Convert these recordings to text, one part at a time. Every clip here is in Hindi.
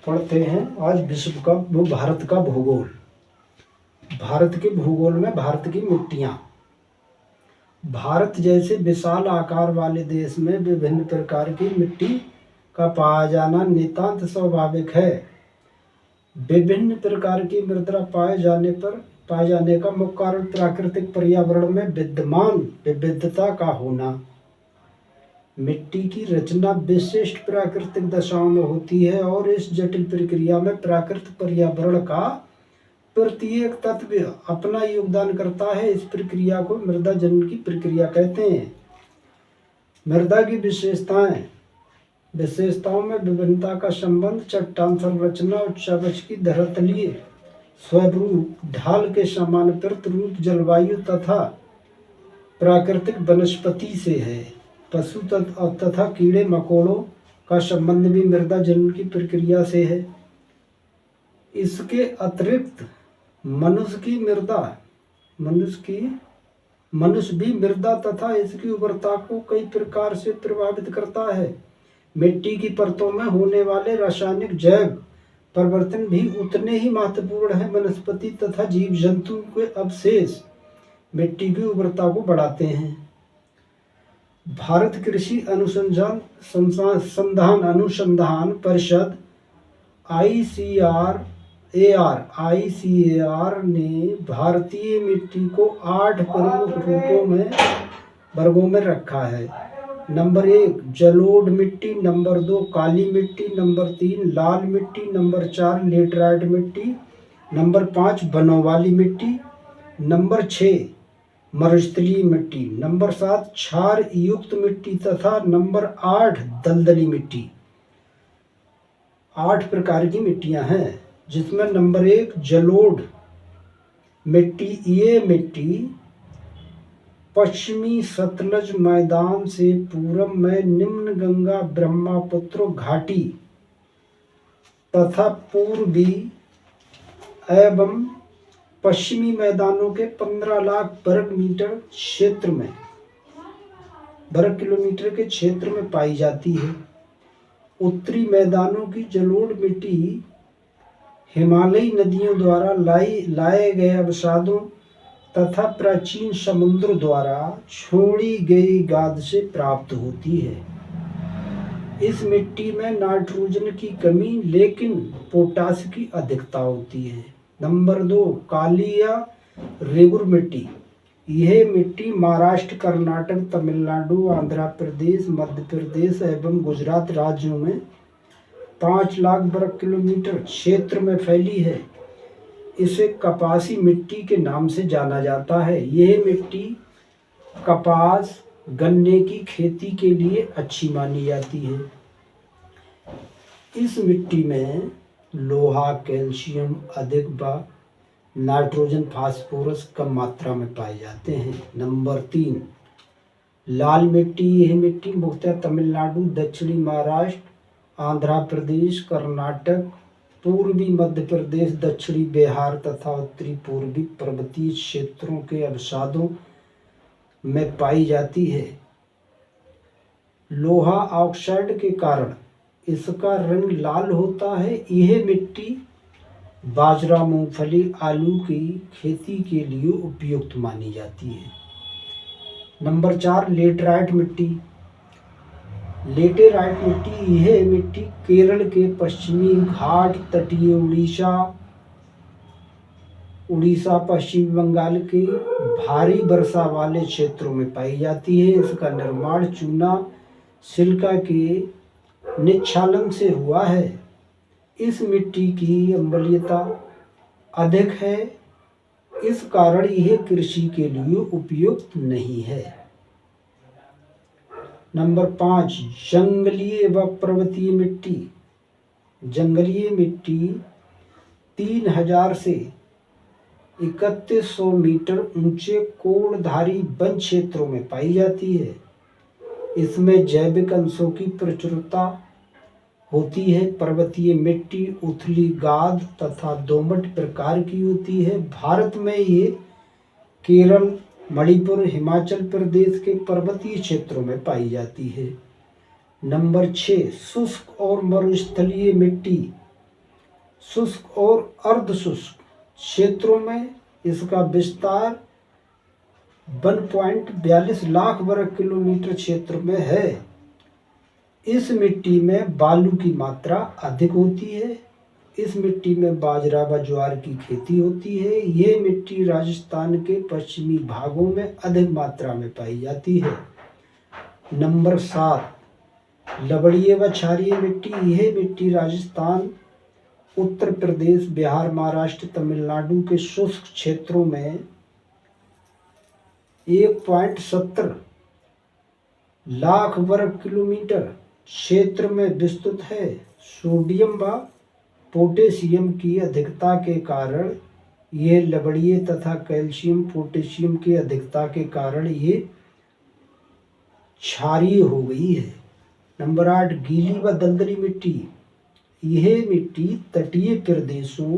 पढ़ते हैं आज विश्व का भारत का भूगोल। भारत के भूगोल में भारत की मिट्टियाँ। भारत जैसे विशाल आकार वाले देश में विभिन्न प्रकार की मिट्टी का पाया जाना नितांत स्वाभाविक है। विभिन्न प्रकार की मृदा पाए जाने का मुख्य कारण प्राकृतिक पर्यावरण में विद्यमान विविधता का होना। मिट्टी की रचना विशिष्ट प्राकृतिक दशाओं में होती है और इस जटिल प्रक्रिया में प्राकृतिक पर्यावरण का प्रत्येक तत्व अपना योगदान करता है। इस प्रक्रिया को मृदा जनन की प्रक्रिया कहते हैं। मृदा की विशेषताओं में विभिन्नता का संबंध चट्टान संरचना, उच्चावच की धरातलीय स्वरूप, ढाल के समानांतर रूप, जलवायु तथा प्राकृतिक वनस्पति से है। पशु तथा कीड़े मकोड़ों का संबंध भी मृदा जनन की प्रक्रिया से है। इसके अतिरिक्त मनुष्य भी मृदा तथा इसकी उर्वरता को कई प्रकार से प्रभावित करता है। मिट्टी की परतों में होने वाले रासायनिक जैव परिवर्तन भी उतने ही महत्वपूर्ण हैं। वनस्पति तथा जीव जंतु के अवशेष मिट्टी की उर्वरता को बढ़ाते हैं। भारत कृषि अनुसंधान परिषद ICAR ने भारतीय मिट्टी को 8 प्रमुख वर्गों में रखा है। नंबर 1 जलोढ़ मिट्टी, नंबर 2 काली मिट्टी, नंबर 3 लाल मिट्टी, नंबर 4 लेटराइट मिट्टी, नंबर 5 बनों वाली मिट्टी, नंबर 6 मरुस्थलीय मिट्टी, नंबर 7 क्षार युक्त मिट्टी तथा नंबर 8 दलदली मिट्टी। 8 प्रकार की मिट्टियां हैं, जिसमें नंबर 1 जलोढ़ मिट्टी। ये मिट्टी पश्चिमी सतलज मैदान से पूर्व में निम्न गंगा ब्रह्मपुत्र घाटी तथा पूर्वी एवं पश्चिमी मैदानों के 15 लाख वर्ग किलोमीटर के क्षेत्र में पाई जाती है। उत्तरी मैदानों की जलोढ़ मिट्टी हिमालयी नदियों द्वारा लाए गए अवसादों तथा प्राचीन समुद्र द्वारा छोड़ी गई गाद से प्राप्त होती है। इस मिट्टी में नाइट्रोजन की कमी लेकिन पोटाश की अधिकता होती है। नंबर 2 काली या रेगुर मिट्टी। यह मिट्टी महाराष्ट्र, कर्नाटक, तमिलनाडु, आंध्र प्रदेश, मध्य प्रदेश एवं गुजरात राज्यों में 5 लाख वर्ग किलोमीटर क्षेत्र में फैली है। इसे कपासी मिट्टी के नाम से जाना जाता है। यह मिट्टी कपास, गन्ने की खेती के लिए अच्छी मानी जाती है। इस मिट्टी में लोहा, कैल्शियम अधिक व नाइट्रोजन, फास्फोरस कम मात्रा में पाए जाते हैं। नंबर 3 लाल मिट्टी। यह मिट्टी मुख्यतः तमिलनाडु, दक्षिणी महाराष्ट्र, आंध्र प्रदेश, कर्नाटक, पूर्वी मध्य प्रदेश, दक्षिणी बिहार तथा उत्तरी पूर्वी पर्वतीय क्षेत्रों के अवसादों में पाई जाती है। लोहा ऑक्साइड के कारण इसका रंग लाल होता है। यह मिट्टी बाजरा, मूंगफली, आलू की खेती के लिए उपयुक्त मानी जाती है। नंबर 4 लेटराइट मिट्टी। लेटेराइट मिट्टी। यह मिट्टी केरल के पश्चिमी घाट, तटीय उड़ीसा, पश्चिम बंगाल के भारी वर्षा वाले क्षेत्रों में पाई जाती है। इसका निर्माण चूना सिलिका के निक्षालन से हुआ है। इस मिट्टी की अम्लीयता अधिक है, इस कारण यह कृषि के लिए उपयुक्त नहीं है। नंबर 5 जंगलीय व पर्वतीय मिट्टी। जंगलीय मिट्टी 3000 से 3100 मीटर ऊंचे कोड़धारी वन क्षेत्रों में पाई जाती है। इसमें जैविक अंशों की प्रचुरता होती है। पर्वतीय मिट्टी उथली गाद तथा दोमट प्रकार की होती है। भारत में ये केरल, मणिपुर, हिमाचल प्रदेश के पर्वतीय क्षेत्रों में पाई जाती है। नंबर 6 शुष्क और मरुस्थलीय मिट्टी। शुष्क और अर्ध शुष्क क्षेत्रों में इसका विस्तार 1.42 लाख वर्ग किलोमीटर क्षेत्र में है। इस मिट्टी में बालू की मात्रा अधिक होती है। इस मिट्टी में बाजरा व ज्वार की खेती होती है। ये मिट्टी राजस्थान के पश्चिमी भागों में अधिक मात्रा में पाई जाती है। नंबर 7, लवणीय व क्षारीय मिट्टी। यह मिट्टी राजस्थान, उत्तर प्रदेश, बिहार, महाराष्ट्र, तमिलनाडु के शुष्क क्षेत्रों में 1.70 लाख वर्ग किलोमीटर क्षेत्र में विस्तृत है। सोडियम व पोटेशियम की अधिकता के कारण ये लवणीय तथा कैल्शियम पोटेशियम की अधिकता के कारण ये क्षारीय हो गई है। नंबर 8, गीली व दलदली मिट्टी। यह मिट्टी तटीय प्रदेशों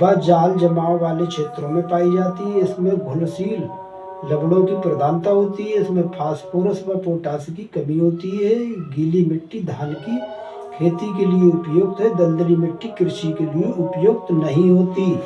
व जाल जमाव वाले क्षेत्रों में पाई जाती है। इसमें घुलनशील लवणों की प्रधानता होती है। इसमें फास्फोरस व पोटास की कमी होती है। गीली मिट्टी धान की खेती के लिए उपयुक्त है। दलदली मिट्टी कृषि के लिए उपयुक्त नहीं होती।